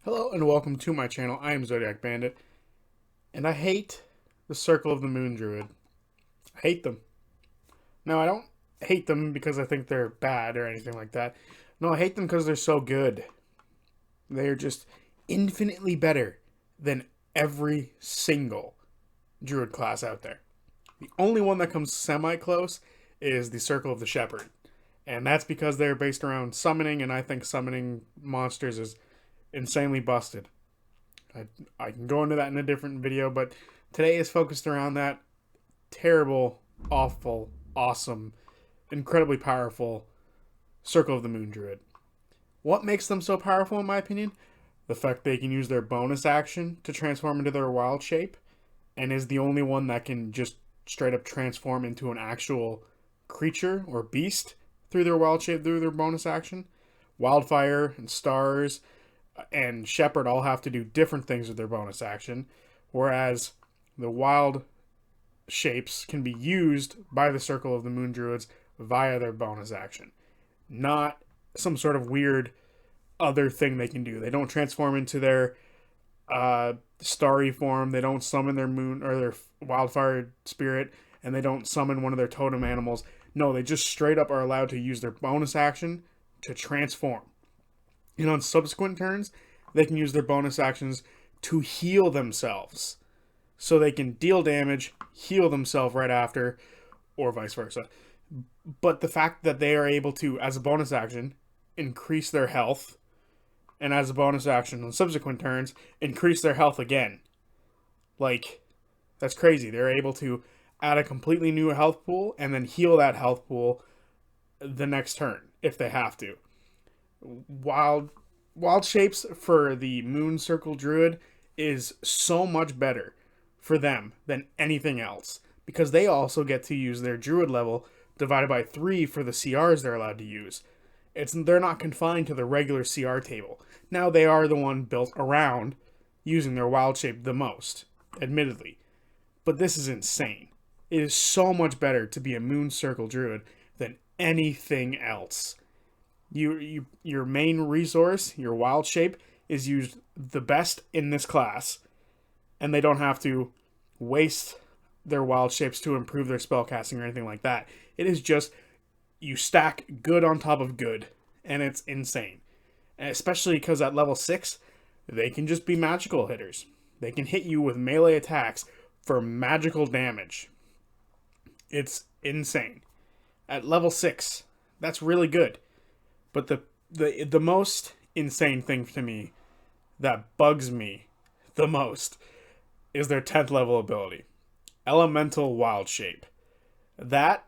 Hello and welcome to my channel. I am ZodiacBandit, and I hate the Circle of the Moon Druid. I hate them. No, I don't hate them because I think they're bad or anything like that. No, I hate them because they're so good. They're just infinitely better than every single Druid class out there. The only one that comes semi-close is the Circle of the Shepherd. And that's because they're based around summoning, and I think summoning monsters is insanely busted. I can go into that in a different video, but today is focused around that terrible, awful, awesome, incredibly powerful Circle of the Moon Druid. What makes them so powerful, in my opinion? The fact they can use their bonus action to transform into their wild shape, and is the only one that can just straight up transform into an actual creature or beast through their wild shape, through their bonus action. Wildfire and Stars and Shepherd all have to do different things with their bonus action, whereas the wild shapes can be used by the Circle of the Moon Druids via their bonus action, not some sort of weird other thing they can do. They don't transform into their starry form. They don't summon their moon or their wildfire spirit, and they don't summon one of their totem animals. No, they just straight up are allowed to use their bonus action to transform. And on subsequent turns, they can use their bonus actions to heal themselves. So they can deal damage, heal themselves right after, or vice versa. But the fact that they are able to, as a bonus action, increase their health, and as a bonus action on subsequent turns, increase their health again. Like, that's crazy. They're able to add a completely new health pool and then heal that health pool the next turn if they have to. Wild shapes for the Moon Circle Druid is so much better for them than anything else, because they also get to use their Druid level divided by 3 for the CRs they're allowed to use. They're not confined to the regular CR table. Now they are the one built around using their wild shape the most, admittedly. But this is insane. It is so much better to be a Moon Circle Druid than anything else. Your main resource, your wild shape, is used the best in this class, and they don't have to waste their wild shapes to improve their spellcasting or anything like that. It is just you stack good on top of good, and it's insane. And especially because at level 6, they can just be magical hitters. They can hit you with melee attacks for magical damage. It's insane. At level 6, that's really good. But the most insane thing to me that bugs me the most is their 10th level ability, Elemental Wild Shape. That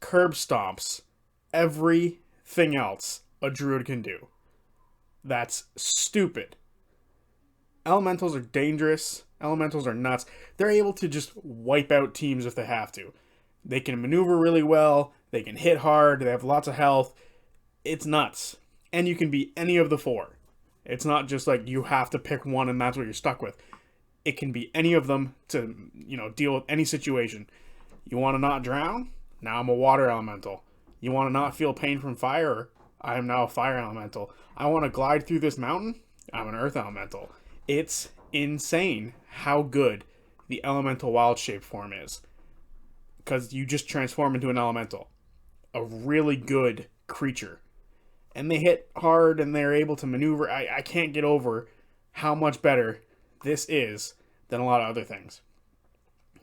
curb stomps everything else a druid can do. That's stupid. Elementals are dangerous. Elementals are nuts. They're able to just wipe out teams if they have to. They can maneuver really well. They can hit hard. They have lots of health. It's nuts. And you can be any of the 4. It's not just like you have to pick one and that's what you're stuck with. It can be any of them to, deal with any situation. You want to not drown? Now I'm a water elemental. You want to not feel pain from fire? I am now a fire elemental. I want to glide through this mountain? I'm an earth elemental. It's insane how good the elemental wild shape form is. Because you just transform into an elemental. A really good creature. And they hit hard and they're able to maneuver. I can't get over how much better this is than a lot of other things.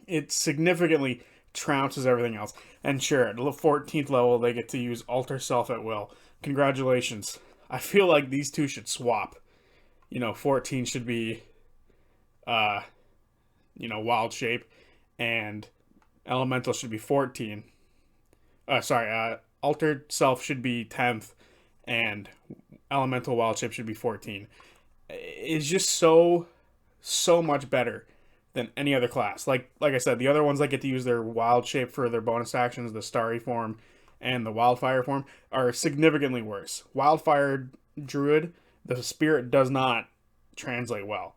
It significantly trounces everything else. And sure, at the 14th level, they get to use Alter Self at will. Congratulations. I feel like these two should swap. 14 should be, wild shape, and Elemental should be 14. Altered Self should be 10th, and Elemental Wild Shape should be 14. It's just so much better than any other class. Like I said, the other ones that get to use their Wild Shape for their bonus actions, the Starry form and the Wildfire form, are significantly worse. Wildfire Druid, the spirit does not translate well.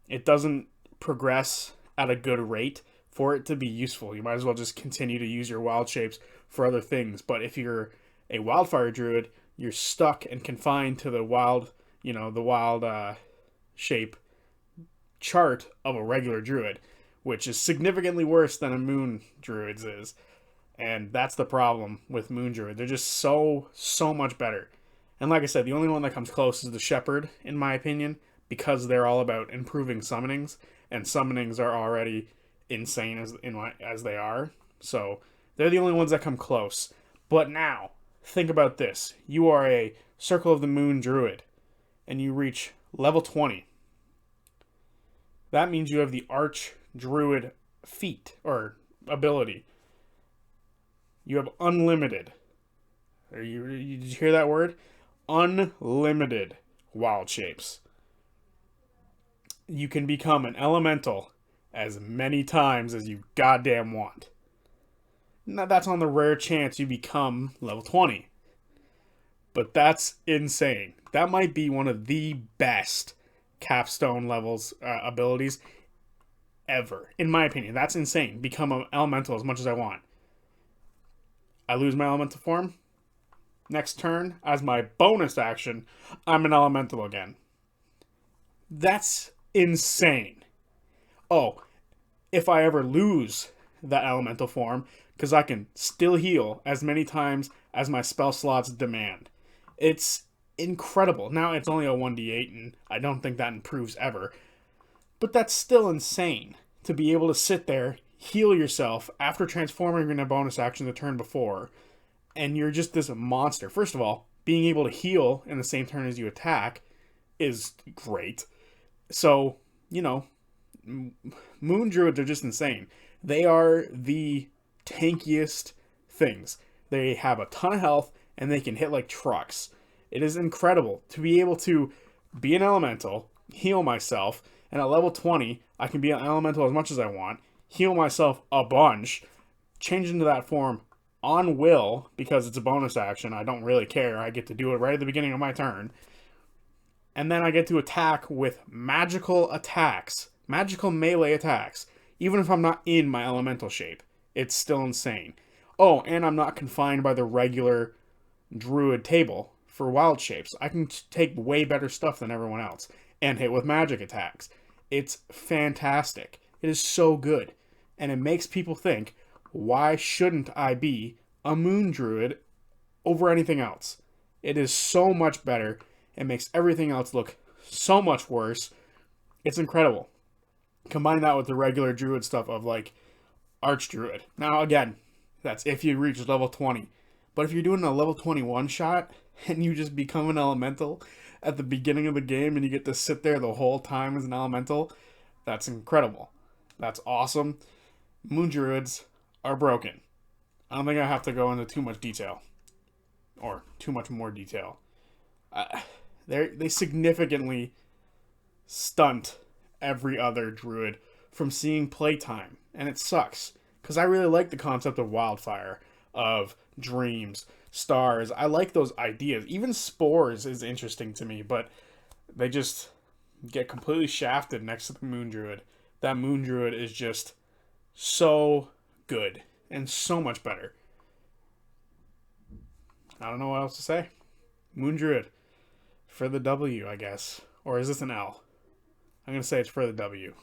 It doesn't progress at a good rate for it to be useful. You might as well just continue to use your wild shapes for other things. But if you're a Wildfire Druid, you're stuck and confined to the wild the wild shape chart of a regular druid, which is significantly worse than a moon druid's is. And that's the problem with moon druid. They're just so much better. And like I said, the only one that comes close is the shepherd, in my opinion, because they're all about improving summonings, and summonings are already insane as they are. So they're the only ones that come close. But now, think about this. You are a Circle of the Moon druid, and you reach level 20. That means you have the Arch Druid feat, or ability. You have unlimited. Did you hear that word? Unlimited wild shapes. You can become an elemental as many times as you goddamn want. Now, that's on the rare chance you become level 20. But that's insane. That might be one of the best capstone levels abilities ever. In my opinion, that's insane. Become an elemental as much as I want. I lose my elemental form. Next turn, as my bonus action, I'm an elemental again. That's insane. Oh, if I ever lose that elemental form, because I can still heal as many times as my spell slots demand. It's incredible. Now it's only a 1d8, and I don't think that improves ever. But that's still insane to be able to sit there, heal yourself after transforming in a bonus action the turn before, and you're just this monster. First of all, being able to heal in the same turn as you attack is great. So, moon druids are just insane. They are the tankiest things. They have a ton of health, and they can hit like trucks. It is incredible to be able to be an elemental, heal myself, and at level 20, I can be an elemental as much as I want, heal myself a bunch, change into that form on will, because it's a bonus action. I don't really care. I get to do it right at the beginning of my turn. And then I get to attack with magical attacks, magical melee attacks, even if I'm not in my elemental shape. It's still insane. Oh, and I'm not confined by the regular druid table for wild shapes. I can take way better stuff than everyone else and hit with magic attacks. It's fantastic. It is so good. And it makes people think, why shouldn't I be a moon druid over anything else? It is so much better. It makes everything else look so much worse. It's incredible. Combine that with the regular druid stuff of like Archdruid. Now again, that's if you reach level 20. But if you're doing a level 21 shot and you just become an elemental at the beginning of the game and you get to sit there the whole time as an elemental, that's incredible. That's awesome. Moon druids are broken. I don't think I have to go into too much detail. Or too much more detail. They significantly stunt every other druid from seeing playtime. And it sucks. Because I really like the concept of wildfire, of dreams, stars. I like those ideas. Even spores is interesting to me, but they just get completely shafted next to the moon druid. That moon druid is just so good and so much better. I don't know what else to say. Moon druid for the W, I guess. Or is this an L? I'm going to say it's for the W.